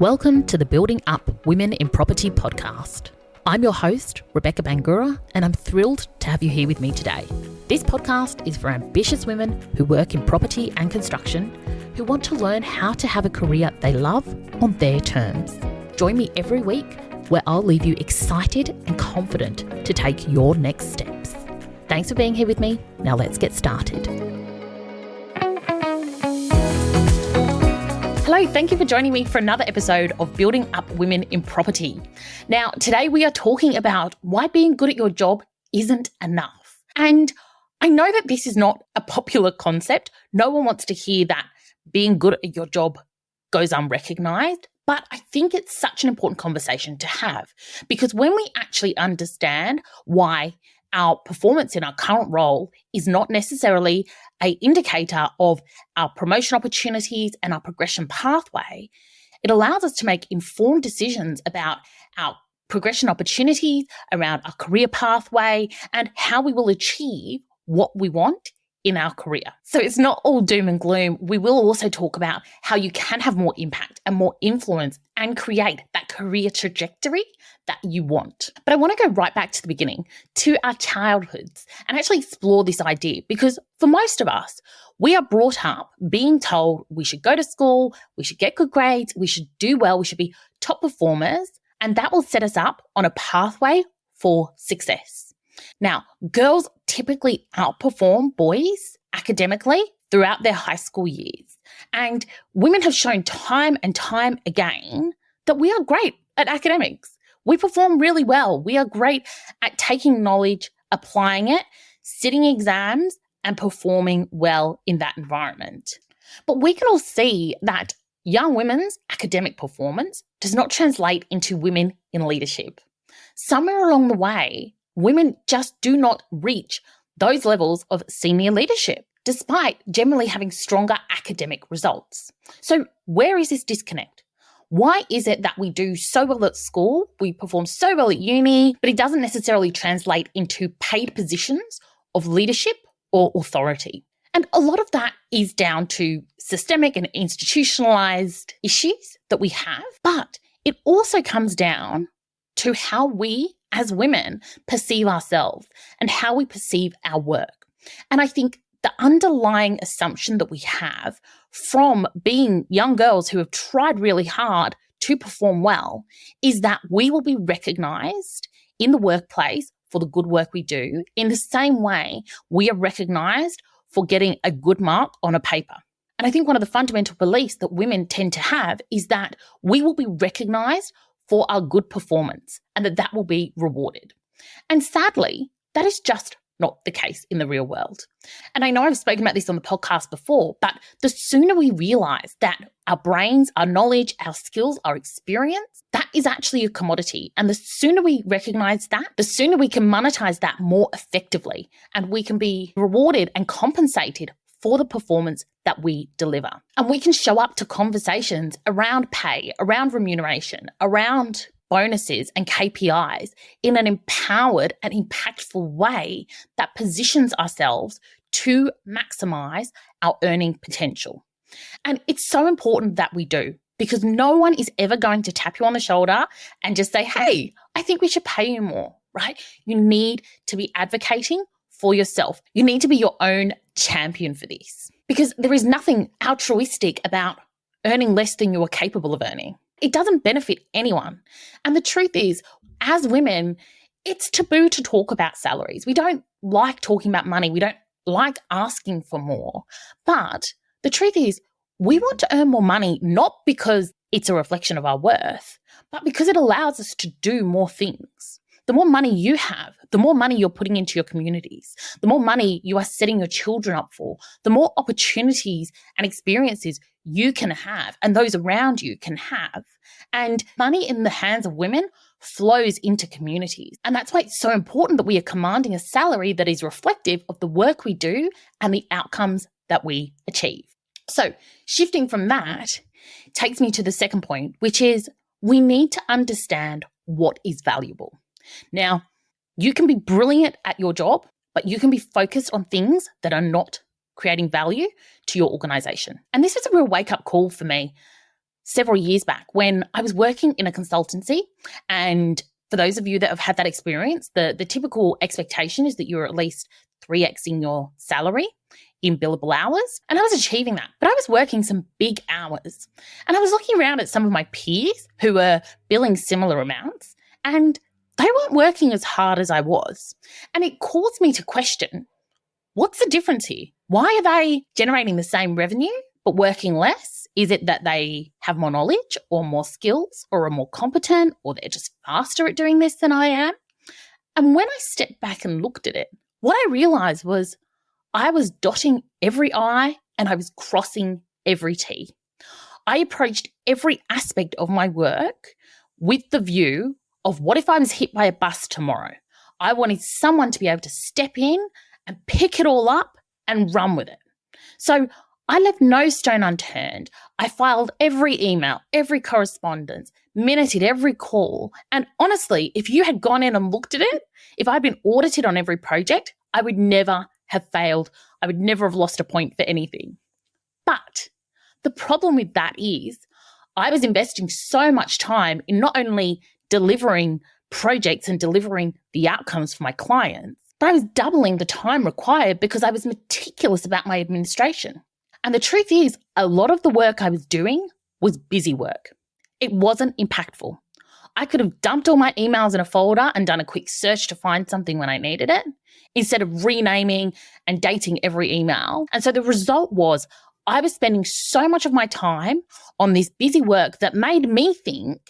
Welcome to the Building Up Women in Property podcast. I'm your host, Rebecca Bangura, and I'm thrilled to have you here with me today. This podcast is for ambitious women who work in property and construction who want to learn how to have a career they love on their terms. Join me every week where I'll leave you excited and confident to take your next steps. Thanks for being here with me. Now let's get started. Hello, thank you for joining me for another episode of Building Up Women in Property. Now, today we are talking about why being good at your job isn't enough. And I know that this is not a popular concept. No one wants to hear that being good at your job goes unrecognized. But I think it's such an important conversation to have, because when we actually understand why our performance in our current role is not necessarily an indicator of our promotion opportunities and our progression pathway, it allows us to make informed decisions about our progression opportunities, around our career pathway, and how we will achieve what we want in our career. So it's not all doom and gloom. We will also talk about how you can have more impact and more influence and create that career trajectory that you want. But I want to go right back to the beginning, to our childhoods, and actually explore this idea, because for most of us, we are brought up being told we should go to school, we should get good grades, we should do well, we should be top performers, and that will set us up on a pathway for success. Now, girls typically outperform boys academically throughout their high school years. And women have shown time and time again that we are great at academics. We perform really well. We are great at taking knowledge, applying it, sitting exams, and performing well in that environment. But we can all see that young women's academic performance does not translate into women in leadership. Somewhere along the way, women just do not reach those levels of senior leadership, despite generally having stronger academic results. So where is this disconnect? Why is it that we do so well at school, we perform so well at uni, but it doesn't necessarily translate into paid positions of leadership or authority? And a lot of that is down to systemic and institutionalized issues that we have, but it also comes down to how we as women perceive ourselves and how we perceive our work. And I think the underlying assumption that we have from being young girls who have tried really hard to perform well is that we will be recognized in the workplace for the good work we do in the same way we are recognized for getting a good mark on a paper. And I think one of the fundamental beliefs that women tend to have is that we will be recognized for our good performance and that will be rewarded. And sadly, that is just not the case in the real world. And I know I've spoken about this on the podcast before, but the sooner we realize that our brains, our knowledge, our skills, our experience, that is actually a commodity. And the sooner we recognize that, the sooner we can monetize that more effectively and we can be rewarded and compensated for the performance that we deliver. And we can show up to conversations around pay, around remuneration, around bonuses and KPIs in an empowered and impactful way that positions ourselves to maximize our earning potential. And it's so important that we do, because no one is ever going to tap you on the shoulder and just say, hey, I think we should pay you more, right? You need to be advocating for yourself. You need to be your own champion for this, because there is nothing altruistic about earning less than you are capable of earning. It doesn't benefit anyone. And the truth is, as women, it's taboo to talk about salaries. We don't like talking about money. We don't like asking for more. But the truth is, we want to earn more money, not because it's a reflection of our worth, but because it allows us to do more things. The more money you have, the more money you're putting into your communities, the more money you are setting your children up for, the more opportunities and experiences you can have and those around you can have. And money in the hands of women flows into communities. And that's why it's so important that we are commanding a salary that is reflective of the work we do and the outcomes that we achieve. So shifting from that takes me to the second point, which is we need to understand what is valuable. Now, you can be brilliant at your job, but you can be focused on things that are not creating value to your organization. And this was a real wake-up call for me. several years back when I was working in a consultancy. And for those of you that have had that experience, the typical expectation is that you're at least 3xing your salary in billable hours. And I was achieving that, but I was working some big hours. And I was looking around at some of my peers who were billing similar amounts, and they weren't working as hard as I was. And it caused me to question, what's the difference here? Why are they generating the same revenue but working less? Is it that they have more knowledge or more skills or are more competent, or they're just faster at doing this than I am? And when I stepped back and looked at it, what I realized was I was dotting every I and I was crossing every T. I approached every aspect of my work with the view of, what if I was hit by a bus tomorrow? I wanted someone to be able to step in and pick it all up and run with it. So I left no stone unturned. I filed every email, every correspondence, minuted every call. And honestly, if you had gone in and looked at it, if I'd been audited on every project, I would never have failed. I would never have lost a point for anything. But the problem with that is I was investing so much time in not only delivering projects and delivering the outcomes for my clients, but I was doubling the time required because I was meticulous about my administration. And the truth is, a lot of the work I was doing was busy work. It wasn't impactful. I could have dumped all my emails in a folder and done a quick search to find something when I needed it, instead of renaming and dating every email. And so the result was I was spending so much of my time on this busy work that made me think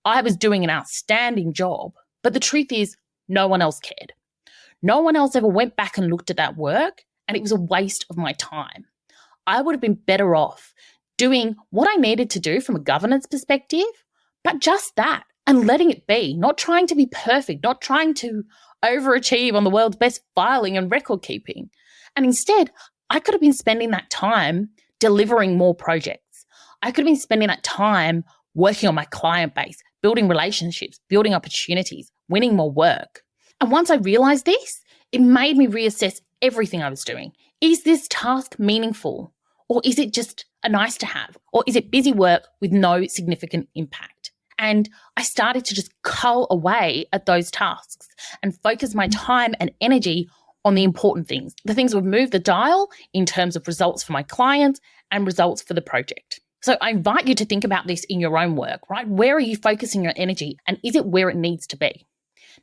I was doing an outstanding job. But the truth is, no one else cared. No one else ever went back and looked at that work, and it was a waste of my time. I would have been better off doing what I needed to do from a governance perspective, but just that, and letting it be, not trying to be perfect, not trying to overachieve on the world's best filing and record keeping. And instead, I could have been spending that time delivering more projects. I could have been spending that time working on my client base, building relationships, building opportunities, winning more work. And once I realized this, it made me reassess everything I was doing. Is this task meaningful? Or is it just a nice to have? Or is it busy work with no significant impact? And I started to just cull away at those tasks and focus my time and energy on the important things, the things that would move the dial in terms of results for my clients and results for the project. So I invite you to think about this in your own work, right? Where are you focusing your energy, and is it where it needs to be?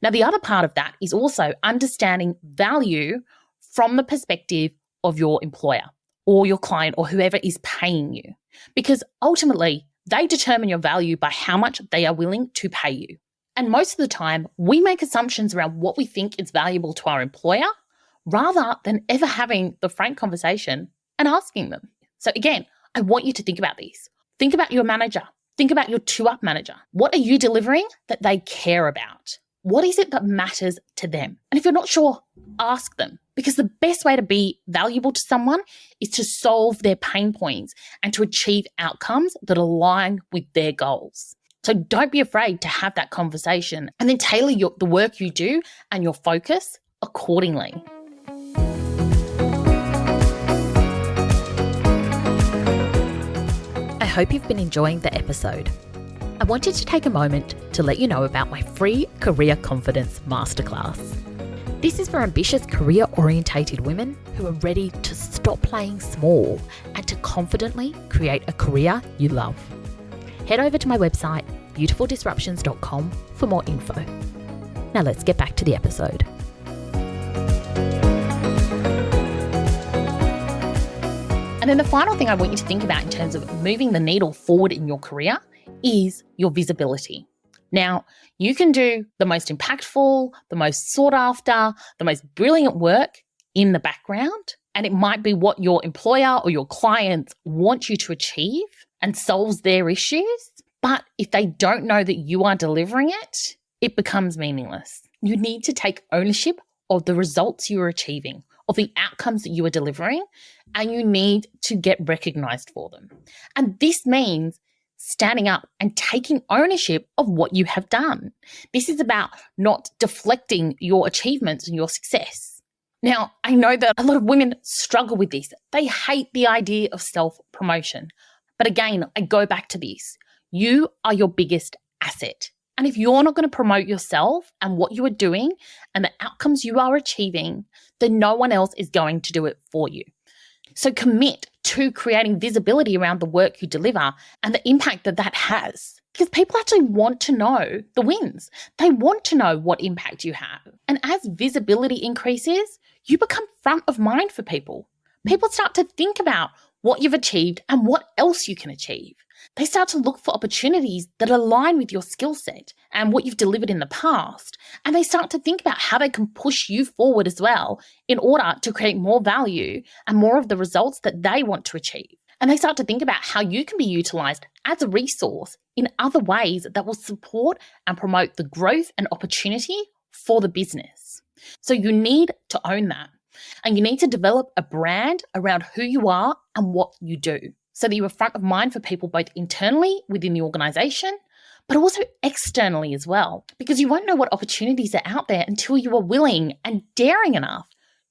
Now, the other part of that is also understanding value from the perspective of your employer or your client or whoever is paying you, because ultimately they determine your value by how much they are willing to pay you. And most of the time, we make assumptions around what we think is valuable to our employer rather than ever having the frank conversation and asking them. So again, I want you to think about these. Think about your manager. Think about your two-up manager. What are you delivering that they care about? What is it that matters to them? And if you're not sure, ask them, because the best way to be valuable to someone is to solve their pain points and to achieve outcomes that align with their goals. So don't be afraid to have that conversation and then tailor the work you do and your focus accordingly. I hope you've been enjoying the episode. I wanted to take a moment to let you know about my free Career Confidence Masterclass. This is for ambitious career-orientated women who are ready to stop playing small and to confidently create a career you love. Head over to my website, beautifuldisruptions.com, for more info. Now let's get back to the episode. And then the final thing I want you to think about in terms of moving the needle forward in your career is your visibility. Now, you can do the most impactful, the most sought after, the most brilliant work in the background, and it might be what your employer or your clients want you to achieve and solves their issues. But if they don't know that you are delivering it, it becomes meaningless. You need to take ownership of the results you are achieving, of the outcomes that you are delivering, and you need to get recognized for them. And this means standing up and taking ownership of what you have done. This is about not deflecting your achievements and your success. Now, I know that a lot of women struggle with this. They hate the idea of self-promotion. But again, I go back to this. You are your biggest asset. And if you're not going to promote yourself and what you are doing and the outcomes you are achieving, then no one else is going to do it for you. So commit to creating visibility around the work you deliver and the impact that that has. Because people actually want to know the wins. They want to know what impact you have. And as visibility increases, you become front of mind for people. People start to think about what you've achieved and what else you can achieve. They start to look for opportunities that align with your skill set and what you've delivered in the past. And they start to think about how they can push you forward as well in order to create more value and more of the results that they want to achieve. And they start to think about how you can be utilized as a resource in other ways that will support and promote the growth and opportunity for the business. So you need to own that. And you need to develop a brand around who you are and what you do so that you are front of mind for people both internally within the organization, but also externally as well. Because you won't know what opportunities are out there until you are willing and daring enough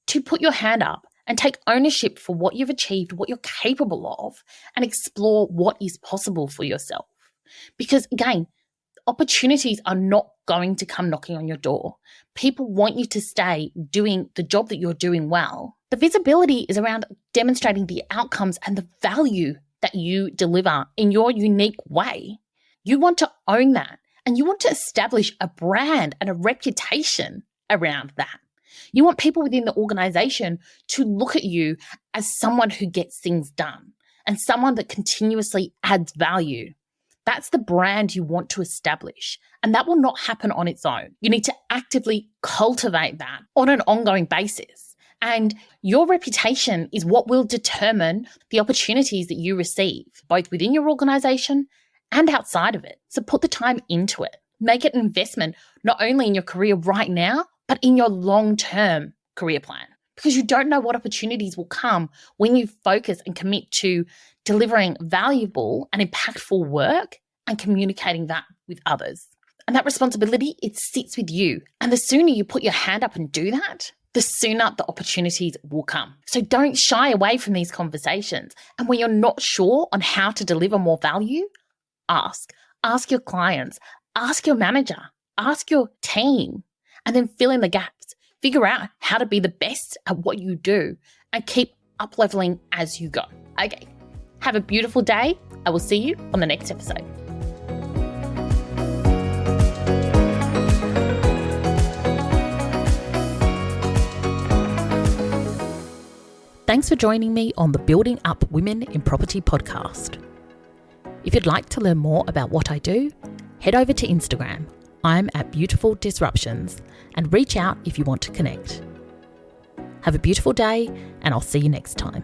to put your hand up and take ownership for what you've achieved, what you're capable of, and explore what is possible for yourself. Because again, opportunities are not going to come knocking on your door. People want you to stay doing the job that you're doing well. The visibility is around demonstrating the outcomes and the value that you deliver in your unique way. You want to own that, and you want to establish a brand and a reputation around that. You want people within the organization to look at you as someone who gets things done and someone that continuously adds value. That's the brand you want to establish, and that will not happen on its own. You need to actively cultivate that on an ongoing basis. And your reputation is what will determine the opportunities that you receive, both within your organization and outside of it. So put the time into it. Make it an investment, not only in your career right now, but in your long-term career plan. Because you don't know what opportunities will come when you focus and commit to delivering valuable and impactful work and communicating that with others. And that responsibility, it sits with you. And the sooner you put your hand up and do that, the sooner the opportunities will come. So don't shy away from these conversations. And when you're not sure on how to deliver more value, ask. Ask your clients, ask your manager, ask your team, and then fill in the gaps. Figure out how to be the best at what you do and keep up-leveling as you go. Okay, have a beautiful day. I will see you on the next episode. Thanks for joining me on the Building Up Women in Property podcast. If you'd like to learn more about what I do, head over to Instagram. I'm at Beautiful Disruptions, and reach out if you want to connect. Have a beautiful day, and I'll see you next time.